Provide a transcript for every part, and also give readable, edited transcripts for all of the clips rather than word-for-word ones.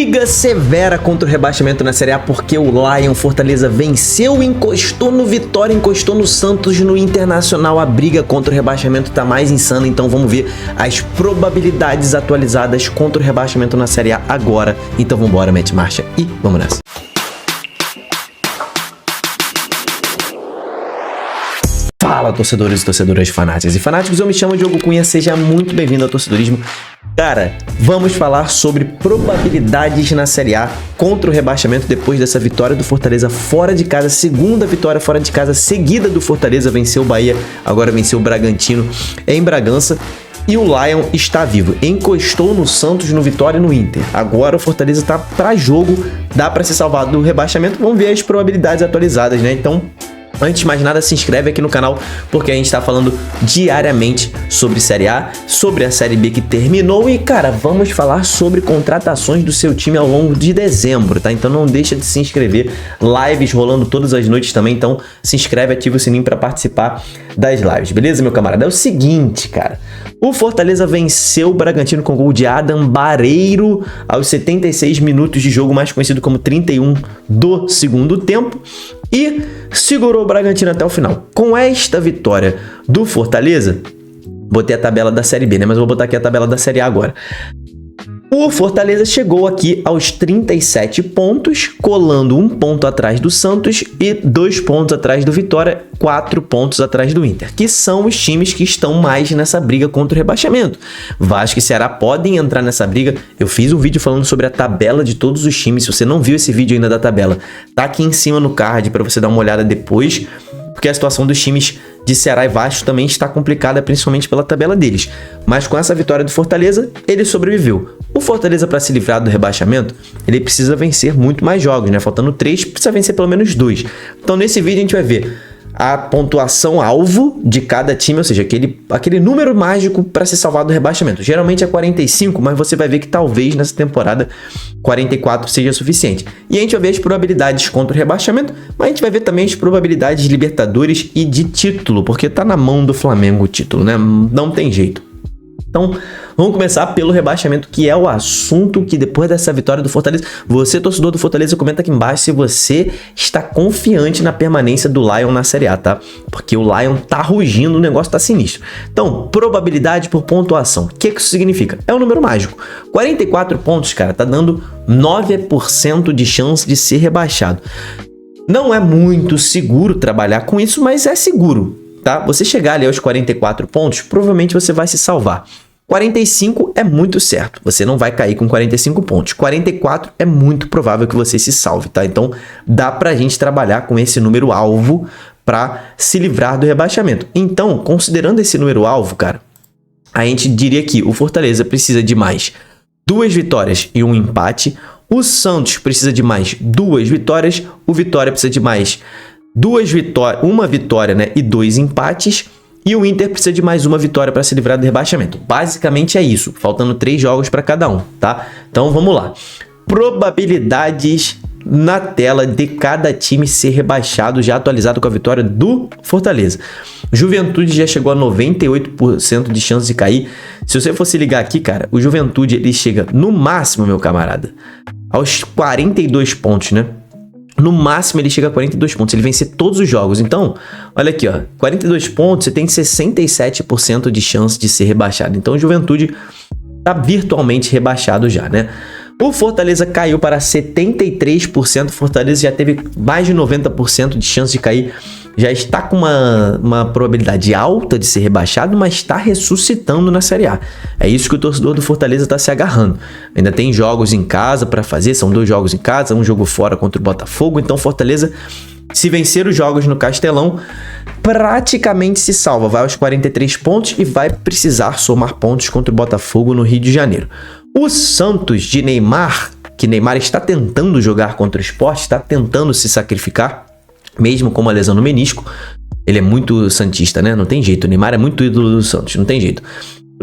Briga severa contra o rebaixamento na Série A porque o Lion Fortaleza venceu, encostou no Vitória, encostou no Santos, no Internacional. A briga contra o rebaixamento tá mais insana, então vamos ver as probabilidades atualizadas contra o rebaixamento na Série A agora. Então vambora, mete marcha e vamos nessa. Fala, torcedores e torcedoras fanáticas e fanáticos, eu me chamo Diogo Cunha, seja muito bem-vindo ao Torcedorismo. Cara, vamos falar sobre probabilidades na Série A contra o rebaixamento depois dessa vitória do Fortaleza fora de casa, segunda vitória fora de casa seguida do Fortaleza, venceu o Bahia, agora venceu o Bragantino em Bragança. E o Lion está vivo, encostou no Santos, no Vitória e no Inter. Agora o Fortaleza está para jogo, dá para ser salvado do rebaixamento, vamos ver as probabilidades atualizadas, né? Então, antes de mais nada, se inscreve aqui no canal, porque a gente tá falando diariamente sobre Série A, sobre a Série B que terminou e, cara, vamos falar sobre contratações do seu time ao longo de dezembro, tá? Então não deixa de se inscrever, lives rolando todas as noites também, então se inscreve, ativa o sininho pra participar das lives, beleza, meu camarada? É o seguinte, cara, o Fortaleza venceu o Bragantino com gol de Adam Bareiro aos 76 minutos de jogo, mais conhecido como 31 do segundo tempo, e segurou o Bragantino até o final. Com esta vitória do Fortaleza, botei a tabela da Série B, né? Mas eu vou botar aqui a tabela da Série A agora. O Fortaleza chegou aqui aos 37 pontos, colando 1 ponto atrás do Santos e 2 pontos atrás do Vitória, 4 pontos atrás do Inter, que são os times que estão mais nessa briga contra o rebaixamento. Vasco e Ceará podem entrar nessa briga. Eu fiz um vídeo falando sobre a tabela de todos os times. Se você não viu esse vídeo ainda da tabela, tá aqui em cima no card para você dar uma olhada depois, porque a situação dos times de Ceará e Vasco também está complicada, principalmente pela tabela deles. Mas com essa vitória do Fortaleza, ele sobreviveu. O Fortaleza, para se livrar do rebaixamento, ele precisa vencer muito mais jogos, né? Faltando 3, precisa vencer pelo menos 2. Então nesse vídeo a gente vai ver a pontuação alvo de cada time, ou seja, aquele número mágico para se salvar do rebaixamento. Geralmente é 45, mas você vai ver que talvez nessa temporada 44 seja suficiente. E a gente vai ver as probabilidades contra o rebaixamento, mas a gente vai ver também as probabilidades de Libertadores e de título, porque tá na mão do Flamengo o título, né? Não tem jeito. Então, vamos começar pelo rebaixamento, que é o assunto que depois dessa vitória do Fortaleza, você, torcedor do Fortaleza, comenta aqui embaixo se você está confiante na permanência do Lion na Série A, tá? Porque o Lion tá rugindo, o negócio tá sinistro. Então, probabilidade por pontuação. O que isso significa? É um número mágico. 44 pontos, cara, tá dando 9% de chance de ser rebaixado. Não é muito seguro trabalhar com isso, mas é seguro, tá? Você chegar ali aos 44 pontos, provavelmente você vai se salvar. 45 é muito certo, você não vai cair com 45 pontos. 44 é muito provável que você se salve, tá? Então dá pra gente trabalhar com esse número alvo pra se livrar do rebaixamento. Então, considerando esse número alvo, cara, a gente diria que o Fortaleza precisa de mais 2 vitórias e 1 empate. O Santos precisa de mais 2 vitórias. O Vitória precisa de mais 1 vitória, né, e 2 empates. E o Inter precisa de mais 1 vitória para se livrar do rebaixamento. Basicamente é isso, faltando 3 jogos para cada um, tá? Então vamos lá. Probabilidades na tela de cada time ser rebaixado, já atualizado com a vitória do Fortaleza. Juventude já chegou a 98% de chance de cair. Se você fosse ligar aqui, cara, o Juventude ele chega no máximo, meu camarada, aos 42 pontos, né? No máximo ele chega a 42 pontos, ele vence todos os jogos. Então, olha aqui, ó, 42 pontos, você tem 67% de chance de ser rebaixado. Então o Juventude tá virtualmente rebaixado já, né? O Fortaleza caiu para 73%, o Fortaleza já teve mais de 90% de chance de cair. Já está com uma probabilidade alta de ser rebaixado, mas está ressuscitando na Série A. É isso que o torcedor do Fortaleza está se agarrando. Ainda tem jogos em casa para fazer, são 2 jogos em casa, um jogo fora contra o Botafogo. Então Fortaleza, se vencer os jogos no Castelão, praticamente se salva. Vai aos 43 pontos e vai precisar somar pontos contra o Botafogo no Rio de Janeiro. O Santos de Neymar, que Neymar está tentando jogar contra o Sport, está tentando se sacrificar, mesmo com uma lesão no menisco. Ele é muito santista, né? Não tem jeito. O Neymar é muito ídolo do Santos, não tem jeito.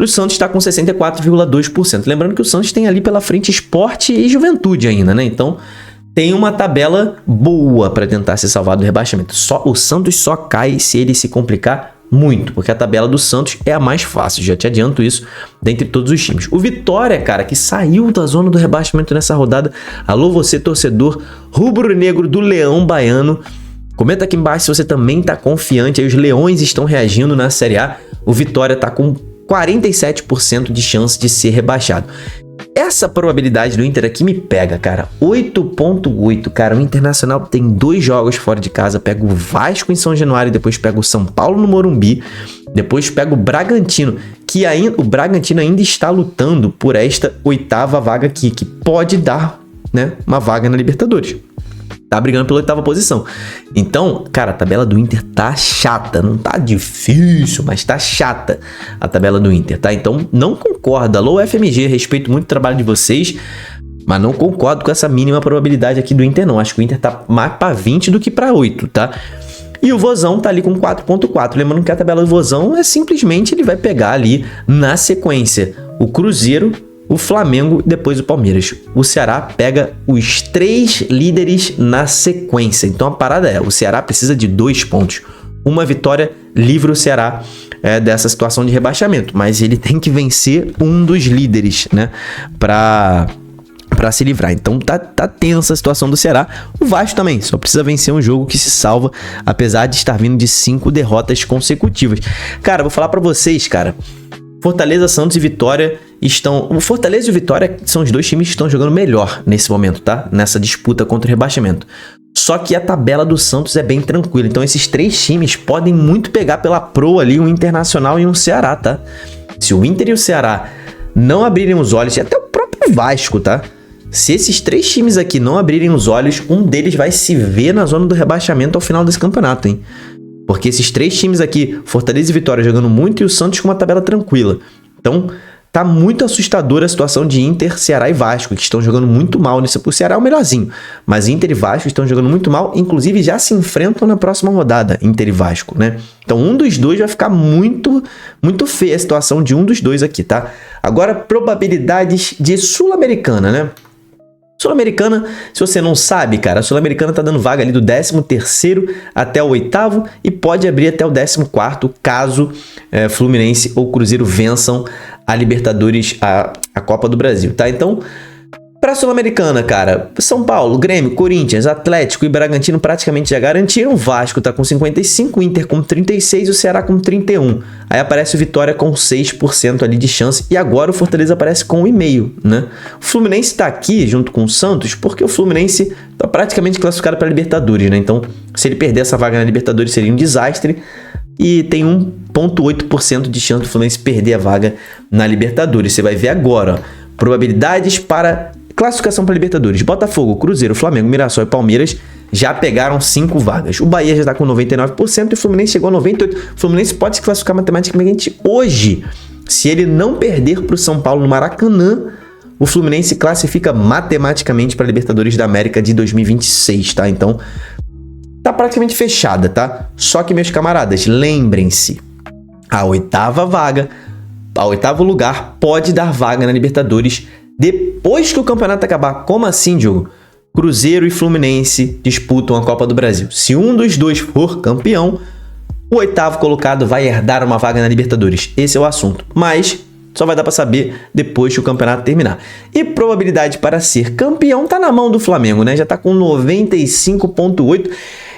O Santos está com 64,2%. Lembrando que o Santos tem ali pela frente Sport e Juventude ainda, né? Então tem uma tabela boa para tentar se salvar do rebaixamento. O Santos só cai se ele se complicar muito, porque a tabela do Santos é a mais fácil, já te adianto isso, dentre todos os times. O Vitória, cara, que saiu da zona do rebaixamento nessa rodada. Alô, você, torcedor rubro-negro do Leão Baiano. Comenta aqui embaixo se você também tá confiante. Aí os Leões estão reagindo na Série A. O Vitória tá com 47% de chance de ser rebaixado. Essa probabilidade do Inter aqui me pega, cara. 8.8, cara. O Internacional tem 2 jogos fora de casa. Pega o Vasco em São Januário, depois pega o São Paulo no Morumbi, depois pega o Bragantino, que ainda, o Bragantino ainda está lutando por esta 8ª vaga aqui, que pode dar, né, uma vaga na Libertadores. Tá brigando pela 8ª posição. Então, cara, a tabela do Inter tá chata. Não tá difícil, mas tá chata a tabela do Inter, tá? Então, não concordo. Alô, FMG, respeito muito o trabalho de vocês, mas não concordo com essa mínima probabilidade aqui do Inter, não. Acho que o Inter tá mais pra 20 do que pra 8, tá? E o Vozão tá ali com 4.4. Lembrando que a tabela do Vozão é simplesmente ele vai pegar ali na sequência o Cruzeiro, o Flamengo e depois o Palmeiras. O Ceará pega os 3 líderes na sequência. Então a parada é, o Ceará precisa de 2 pontos. Uma vitória livra o Ceará dessa situação de rebaixamento. Mas ele tem que vencer um dos líderes, né? Pra se livrar. Então tá tensa a situação do Ceará. O Vasco também só precisa vencer um jogo que se salva, apesar de estar vindo de 5 derrotas consecutivas. Cara, vou falar pra vocês, cara. Fortaleza, Santos e Vitória estão... O Fortaleza e o Vitória são os 2 times que estão jogando melhor nesse momento, tá? Nessa disputa contra o rebaixamento. Só que a tabela do Santos é bem tranquila. Então esses 3 times podem muito pegar pela proa ali um Internacional e um Ceará, tá? Se o Inter e o Ceará não abrirem os olhos, e até o próprio Vasco, tá? Se esses 3 times aqui não abrirem os olhos, um deles vai se ver na zona do rebaixamento ao final desse campeonato, hein? Porque esses 3 times aqui, Fortaleza e Vitória jogando muito e o Santos com uma tabela tranquila. Então, tá muito assustadora a situação de Inter, Ceará e Vasco, que estão jogando muito mal nesse. O Ceará é o melhorzinho, mas Inter e Vasco estão jogando muito mal, inclusive já se enfrentam na próxima rodada, Inter e Vasco, né? Então, um dos dois vai ficar muito feia a situação de um dos dois aqui, tá? Agora, probabilidades de Sul-Americana, né? Sul-Americana, se você não sabe, cara, a Sul-Americana tá dando vaga ali do 13º até o 8º e pode abrir até o 14º, caso Fluminense ou Cruzeiro vençam a Libertadores, a Copa do Brasil, tá? Então, pra Sul-Americana, cara, São Paulo, Grêmio, Corinthians, Atlético e Bragantino praticamente já garantiram. O Vasco tá com 55, o Inter com 36 e o Ceará com 31. Aí aparece o Vitória com 6% ali de chance e agora o Fortaleza aparece com 1,5%, né? O Fluminense tá aqui junto com o Santos porque o Fluminense tá praticamente classificado para Libertadores, né? Então, se ele perder essa vaga na Libertadores seria um desastre e tem 1,8% de chance do Fluminense perder a vaga na Libertadores. Você vai ver agora, ó, probabilidades para classificação para Libertadores. Botafogo, Cruzeiro, Flamengo, Mirassol e Palmeiras já pegaram 5 vagas. O Bahia já está com 99% e o Fluminense chegou a 98%. O Fluminense pode se classificar matematicamente hoje. Se ele não perder para o São Paulo no Maracanã, o Fluminense classifica matematicamente para a Libertadores da América de 2026, tá? Então, tá praticamente fechada, tá? Só que, meus camaradas, lembrem-se, a 8ª vaga, a 8º lugar pode dar vaga na Libertadores depois que o campeonato acabar. Como assim, Diogo? Cruzeiro e Fluminense disputam a Copa do Brasil. Se um dos dois for campeão, o 8º colocado vai herdar uma vaga na Libertadores. Esse é o assunto. Mas só vai dar para saber depois que o campeonato terminar. E probabilidade para ser campeão tá na mão do Flamengo, né? Já tá com 95,8%.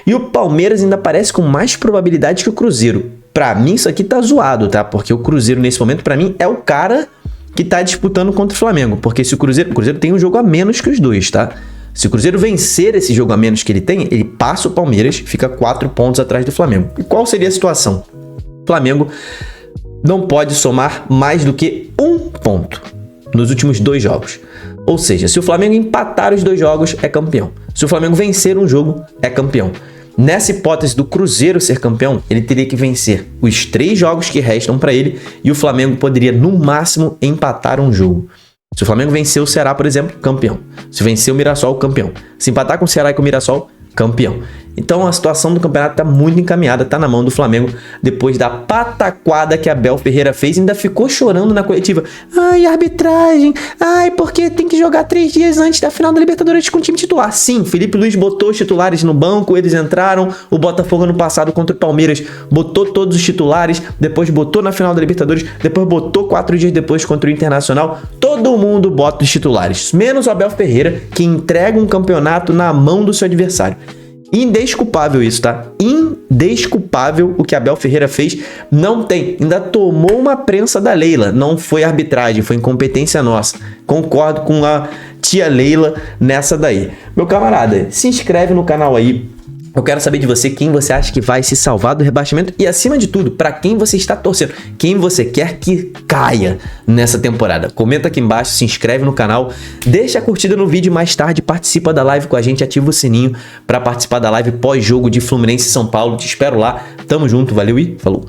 E o Palmeiras ainda parece com mais probabilidade que o Cruzeiro. Pra mim, isso aqui tá zoado, tá? Porque o Cruzeiro, nesse momento, pra mim, é o cara que tá disputando contra o Flamengo. Porque se o Cruzeiro tem um jogo a menos que os dois, tá? Se o Cruzeiro vencer esse jogo a menos que ele tem, ele passa o Palmeiras, fica 4 pontos atrás do Flamengo. E qual seria a situação? O Flamengo não pode somar mais do que 1 ponto nos últimos 2 jogos. Ou seja, se o Flamengo empatar os 2 jogos, é campeão. Se o Flamengo vencer um jogo, é campeão. Nessa hipótese do Cruzeiro ser campeão, ele teria que vencer os 3 jogos que restam para ele e o Flamengo poderia, no máximo, empatar um jogo. Se o Flamengo vencer o Ceará, por exemplo, campeão. Se vencer o Mirassol, campeão. Se empatar com o Ceará e com o Mirassol, campeão. Então a situação do campeonato tá muito encaminhada, tá na mão do Flamengo, depois da pataquada que Abel Ferreira fez, ainda ficou chorando na coletiva. Ai, arbitragem, ai, porque tem que jogar 3 dias antes da final da Libertadores com o time titular. Sim, Felipe Luiz botou os titulares no banco, eles entraram, o Botafogo no passado contra o Palmeiras botou todos os titulares, depois botou na final da Libertadores, depois botou 4 dias depois contra o Internacional. Todo mundo bota os titulares, menos o Abel Ferreira, que entrega um campeonato na mão do seu adversário. Indesculpável isso, tá? Indesculpável o que Abel Ferreira fez. Não tem. Ainda tomou uma prensa da Leila. Não foi arbitragem, foi incompetência nossa. Concordo com a tia Leila nessa daí. Meu camarada, se inscreve no canal aí. Eu quero saber de você quem você acha que vai se salvar do rebaixamento e, acima de tudo, para quem você está torcendo, quem você quer que caia nessa temporada. Comenta aqui embaixo, se inscreve no canal, deixa a curtida no vídeo e mais tarde participa da live com a gente, ativa o sininho para participar da live pós-jogo de Fluminense e São Paulo. Te espero lá, tamo junto, valeu e falou!